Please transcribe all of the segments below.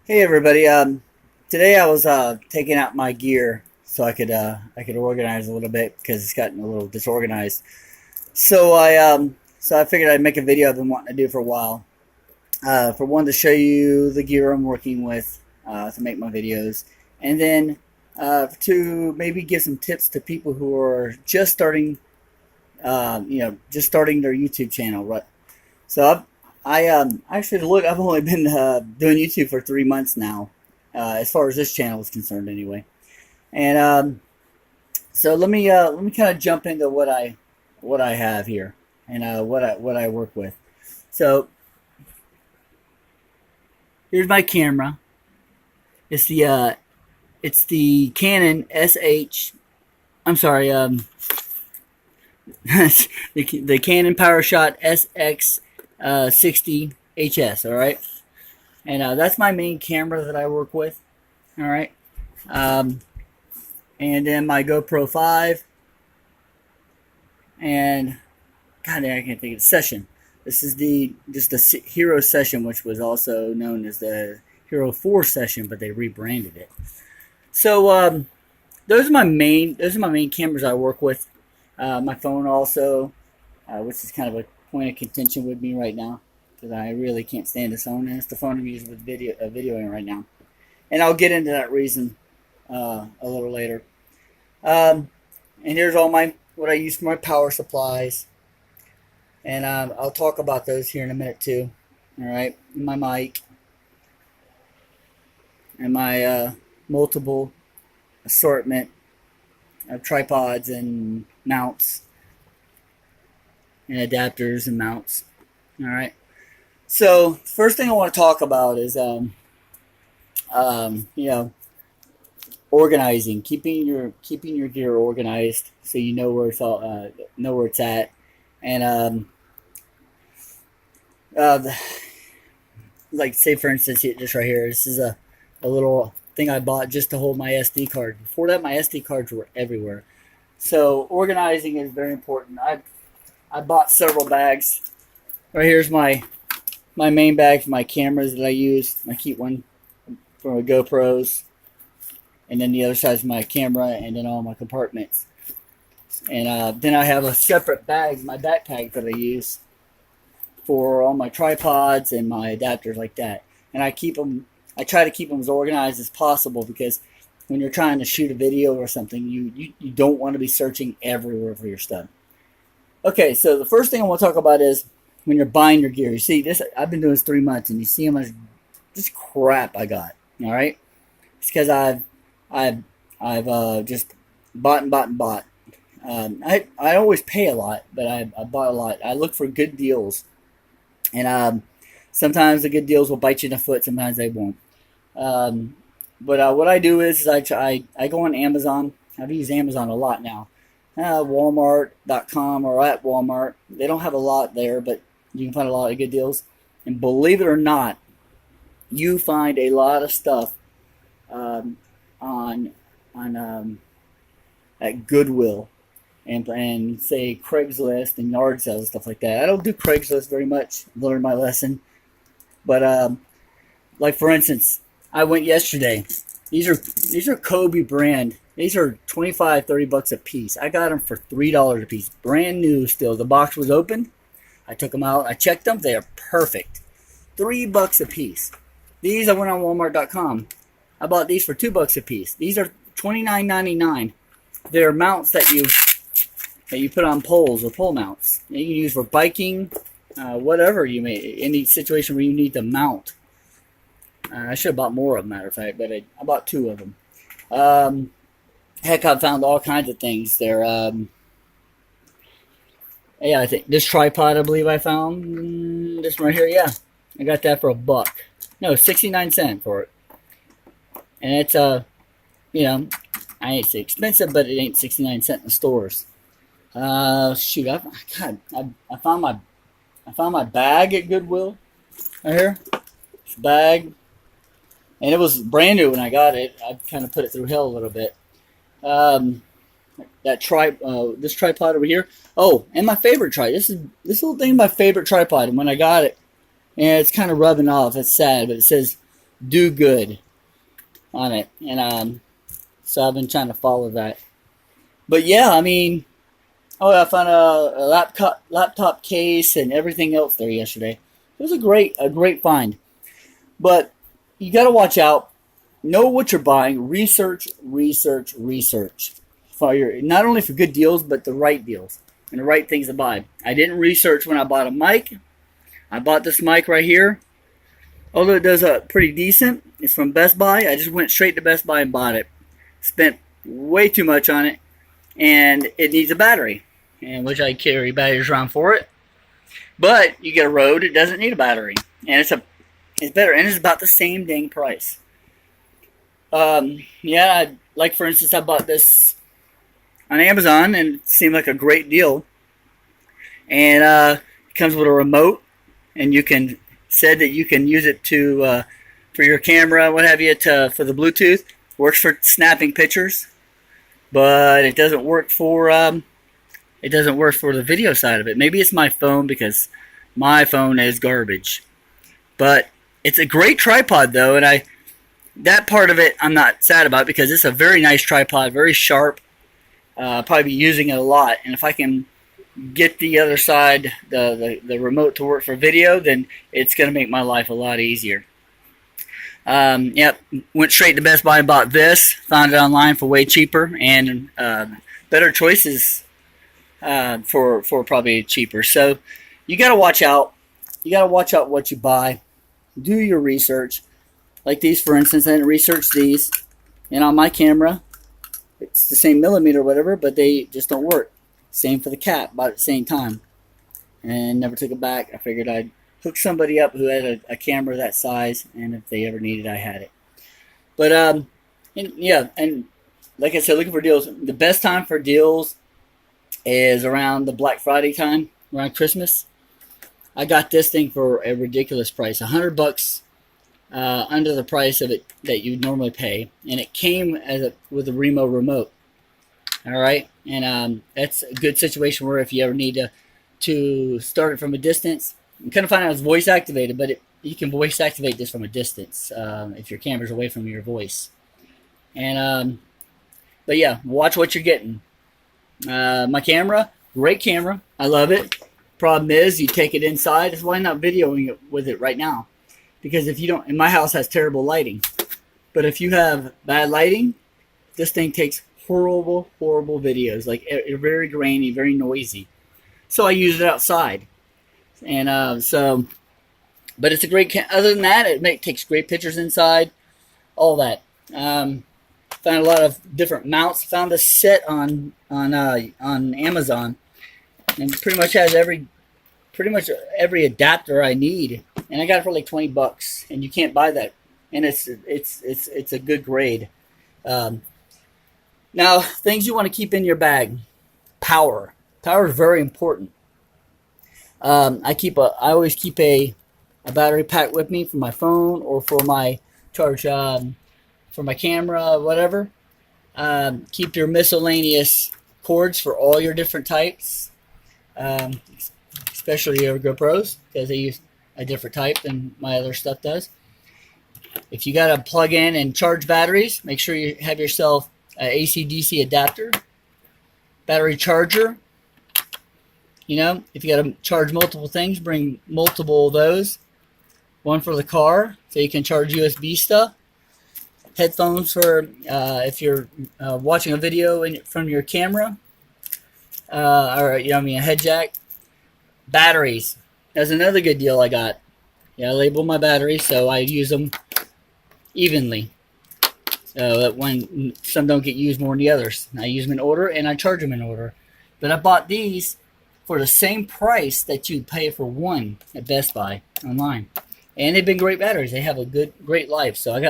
Hey everybody. Today I was taking out my gear so I could organize a little bit because it's gotten a little disorganized. So I figured I'd make a video I've been wanting to do for a while. For one, to show you the gear I'm working with to make my videos, and then to maybe give some tips to people who are just starting, just starting their YouTube channel. Right. So actually look. I've only been doing YouTube for 3 months now, as far as this channel is concerned, anyway. And so let me kind of jump into what I have here and what I work with. So here's my camera. It's the Canon SH. I'm sorry. The Canon PowerShot SX 60 HS. All right. And that's my main camera that I work with. All right. Um, and then my GoPro 5. And God, I can't think of the Session. This is just the Hero Session, which was also known as the Hero 4 Session, but they rebranded it. So those are my main cameras I work with. My phone also, which is kind of a point of contention with me right now because I really can't stand this phone, and it's the phone I'm using with videoing right now. And I'll get into that reason a little later. And here's all what I use for my power supplies, and I'll talk about those here in a minute too. All right, my mic and my multiple assortment of tripods and mounts and adapters and mounts. All right. So the first thing I want to talk about is you know, organizing, keeping your gear organized so you know where it's at, and like say for instance, just right here, this is a little thing I bought just to hold my SD card. Before that, my SD cards were everywhere. So organizing is very important. I bought several bags. Right here's my main bag for my cameras that I use. I keep one for my GoPros, and then the other side is my camera, and then all my compartments. And then I have a separate bag, my backpack that I use for all my tripods and my adapters like that. And I try to keep them as organized as possible because when you're trying to shoot a video or something, you don't want to be searching everywhere for your stuff. Okay, so the first thing I want to talk about is when you're buying your gear. You see this, I've been doing this 3 months, and you see how much just crap I got. All right, it's because I've just bought and bought and bought. I always pay a lot, but I bought a lot. I look for good deals, and sometimes the good deals will bite you in the foot. Sometimes they won't. But what I do is I go on Amazon. I've used Amazon a lot now. Walmart.com or at Walmart. They don't have a lot there, but you can find a lot of good deals. And believe it or not, you find a lot of stuff on at Goodwill and say Craigslist and yard sales and stuff like that. I don't do Craigslist very much. Learned my lesson. Like for instance, I went yesterday. These are Kobe brand. These are $25-30 a piece. I got them for $3 a piece, brand new still. The box was open. I took them out. I checked them. They are perfect. $3 a piece. These I went on Walmart.com. I bought these for $2 a piece. These are $29.99. They're mounts that you put on poles or pole mounts. You can use for biking, whatever you may, any situation where you need to mount. I should have bought more of them, matter of fact, but I bought 2 of them. Heck, I've found all kinds of things. They're, yeah, I think this tripod, I believe I found. This one right here, yeah. I got that for $1. No, 69 cents for it. And it's, you know, I ain't say expensive, but it ain't 69 cents in the stores. Shoot, I found my bag at Goodwill right here. This bag, and it was brand new when I got it. I kind of put it through hell a little bit. This tripod over here. Oh, and my favorite tripod. This little thing, my favorite tripod. And when I got it, and it's kind of rubbing off. It's sad, but it says do good on it, and so I've been trying to follow that. But yeah, I mean, oh, I found a laptop case and everything else there yesterday. It was a great find. But you got to watch out. Know what you're buying. Research, research, research. For your, not only for good deals, but the right deals and the right things to buy. I didn't research when I bought a mic. I bought this mic right here. Although it does pretty decent. It's from Best Buy. I just went straight to Best Buy and bought it. Spent way too much on it. And it needs a battery, and which I carry batteries around for it. But you get a Rode, it doesn't need a battery, and it's better, and it's about the same dang price. Yeah, like for instance, I bought this on Amazon, and it seemed like a great deal. And it comes with a remote, and said that you can use it to for your camera, what have you, for the Bluetooth. Works for snapping pictures. But it doesn't work for the video side of it. Maybe it's my phone, because my phone is garbage. But it's a great tripod though, and that part of it I'm not sad about, because it's a very nice tripod, very sharp. Probably be using it a lot, and if I can get the other side, the remote to work for video, then it's going to make my life a lot easier. Yep, went straight to Best Buy and bought this. Found it online for way cheaper, and better choices for probably cheaper. So you got to watch out. You got to watch out what you buy. Do your research. Like these, for instance, I didn't research these, and on my camera, it's the same millimeter or whatever, but they just don't work. Same for the cap, bought at the same time, and never took it back. I figured I'd hook somebody up who had a camera that size, and if they ever needed, I had it. But and like I said, looking for deals. The best time for deals is around the Black Friday time, around Christmas. I got this thing for a ridiculous price, $100 under the price of it that you normally pay, and it came with a Remo remote. All right, and that's a good situation where if you ever need to start it from a distance. I'm kind of finding out it's voice activated, but you can voice activate this from a distance if your camera's away from your voice. And but yeah, watch what you're getting. My camera, great camera, I love it. Problem is, you take it inside. That's why I'm not videoing it with it right now, because if you don't, and my house has terrible lighting. But if you have bad lighting, this thing takes horrible videos, like very grainy, very noisy. So I use it outside. And but it's a great. Other than that, it takes great pictures inside, all that. Found a lot of different mounts. Found a set on Amazon, and pretty much has every adapter I need. And I got it for like $20, and you can't buy that. And it's a good grade. Now, things you want to keep in your bag. Power is very important. I always keep a battery pack with me for my phone or for my charge for my camera, whatever. Keep your miscellaneous cords for all your different types, especially your GoPros, because they use a different type than my other stuff does. If you got to plug in and charge batteries, make sure you have yourself an AC/DC adapter, battery charger. You know, if you got to charge multiple things, bring multiple of those. One for the car, so you can charge USB stuff. Headphones for if you're watching a video from your camera. Or, a head jack. Batteries. That's another good deal I got. Yeah, I label my batteries, so I use them evenly. So that when some don't get used more than the others. I use them in order, and I charge them in order. But I bought these for the same price that you pay for one at Best Buy online, and they've been great batteries. They have a great life. So I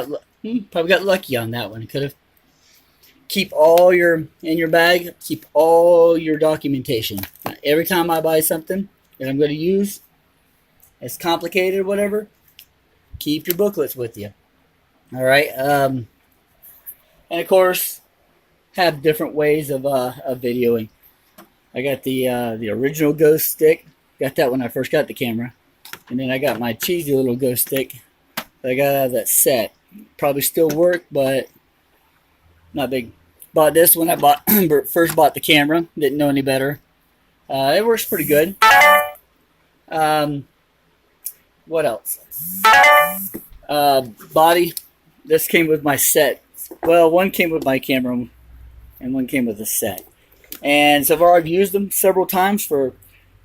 probably got lucky on that one. Could have keep all in your bag. Keep all your documentation. Every time I buy something that I'm going to use, it's complicated or whatever, keep your booklets with you. All right, and of course, have different ways of videoing. I got the original Ghost stick. Got that when I first got the camera. And then I got my cheesy little Ghost stick that I got out of that set. Probably still work, but not big. Bought this when I first bought the camera. Didn't know any better. It works pretty good. Um, what else? Body. This came with my set. Well, one came with my camera, and one came with the set. And so far, I've used them several times for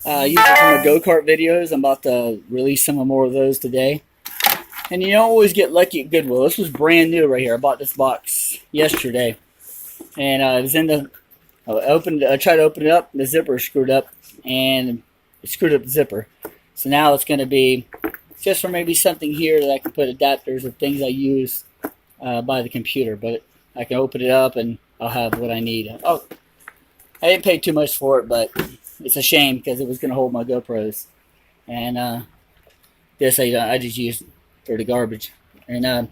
using for my go-kart videos. I'm about to release some more of those today. And you don't always get lucky at Goodwill. This was brand new right here. I bought this box yesterday, and it was in the. I tried to open it up. The zipper screwed up, and it screwed up the zipper. So now it's going to be just for maybe something here that I can put adapters of things I use by the computer. But I can open it up, and I'll have what I need. Oh, I didn't pay too much for it, but it's a shame because it was going to hold my GoPros. And this I just used for the garbage. And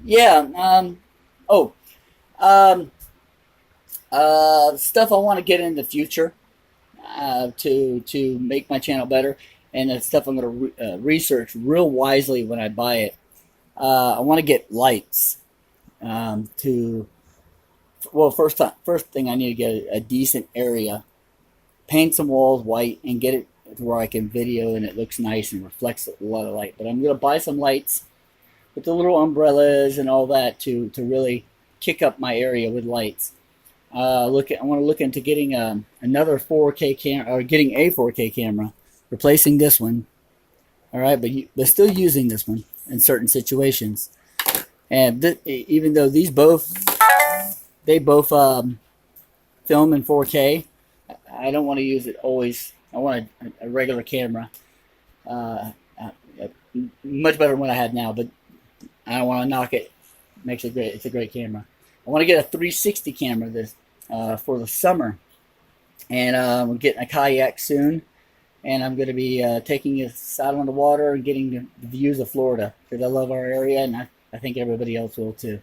yeah. Stuff I want to get in the future to make my channel better, and the stuff I'm going to research real wisely when I buy it. I want to get lights. First thing I need to get a decent area, paint some walls white, and get it to where I can video and it looks nice and reflects a lot of light. But I'm going to buy some lights with the little umbrellas and all that to really kick up my area with lights. I want to look into getting another 4K camera, or getting a 4K camera, replacing this one. All right, but still using this one in certain situations. And even though they both film in 4K, I don't want to use it always. I want a regular camera, much better than what I have now. But I don't want to knock it. Makes it great. It's a great camera. I want to get a 360 camera for the summer, and I'm getting a kayak soon, and I'm going to be taking us out on the water and getting the views of Florida because I love our area, and I think everybody else will too.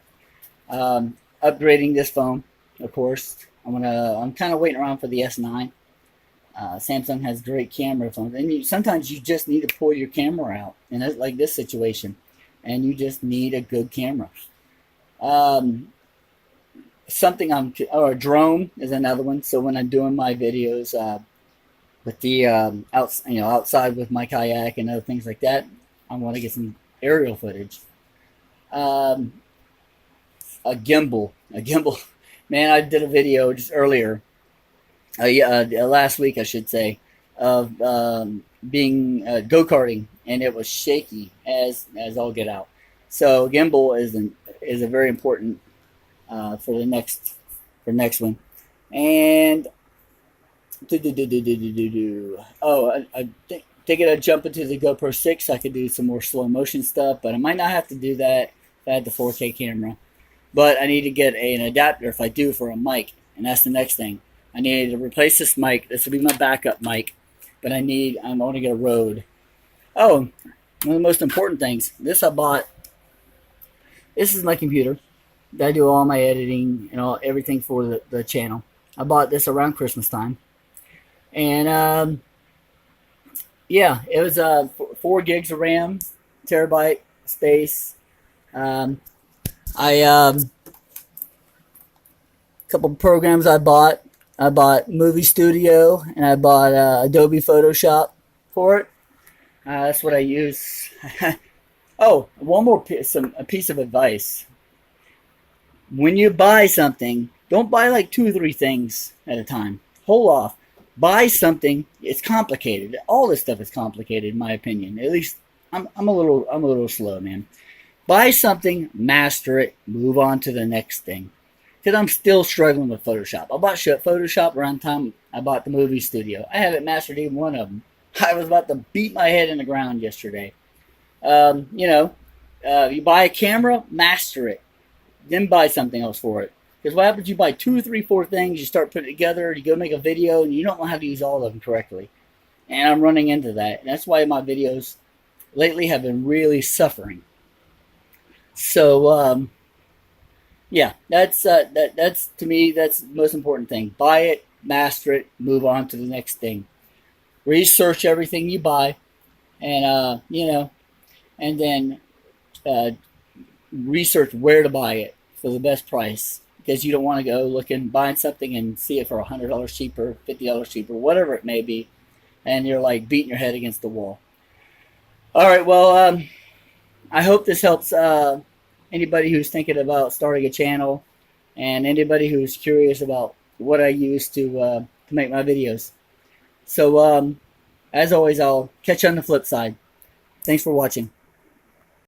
Upgrading this phone, of course. I'm kind of waiting around for the S9. Samsung has great camera phones, and sometimes you just need to pull your camera out, and that's like this situation, and you just need a good camera. A drone is another one. So when I'm doing my videos with the outside with my kayak and other things like that, I want to get some aerial footage. A gimbal. Man, I did a video just earlier, last week I should say, of being go-karting, and it was shaky as all get out. So gimbal is a very important for the next one. And thinking I'd jump into the GoPro 6. I could do some more slow motion stuff, but I might not have to do that if I had the 4K camera. But I need to get an adapter if I do for a mic, and that's the next thing. I need to replace this mic. This will be my backup mic, but I want to get a Rode. Oh, one of the most important things. This I bought. This is my computer. I do all my editing and everything for the channel. I bought this around Christmas time, and yeah, it was 4 gigs of RAM, terabyte space. Couple of programs I bought. I bought Movie Studio, and I bought Adobe Photoshop for it. That's what I use. Oh, one more piece of advice. When you buy something, don't buy like 2 or 3 things at a time. Hold off. Buy something. It's complicated. All this stuff is complicated, in my opinion. At least I'm a little slow, man. Buy something, master it, move on to the next thing. Because I'm still struggling with Photoshop. I bought Photoshop around the time I bought the Movie Studio. I haven't mastered even one of them. I was about to beat my head in the ground yesterday. You buy a camera, master it. Then buy something else for it. Because what happens, you buy 2 or 3, 4 things, you start putting it together, you go make a video, and you don't know how to use all of them correctly. And I'm running into that. And that's why my videos lately have been really suffering. So, yeah, that's to me, that's the most important thing. Buy it, master it, move on to the next thing. Research everything you buy. and you know, and then uh, research where to buy it for the best price, because you don't want to go looking buying something and see it for $100 cheaper, $50 cheaper, whatever it may be, and you're like beating your head against the wall. All right, well, I hope this helps anybody who's thinking about starting a channel, and anybody who's curious about what I use to make my videos. So, as always, I'll catch you on the flip side. Thanks for watching.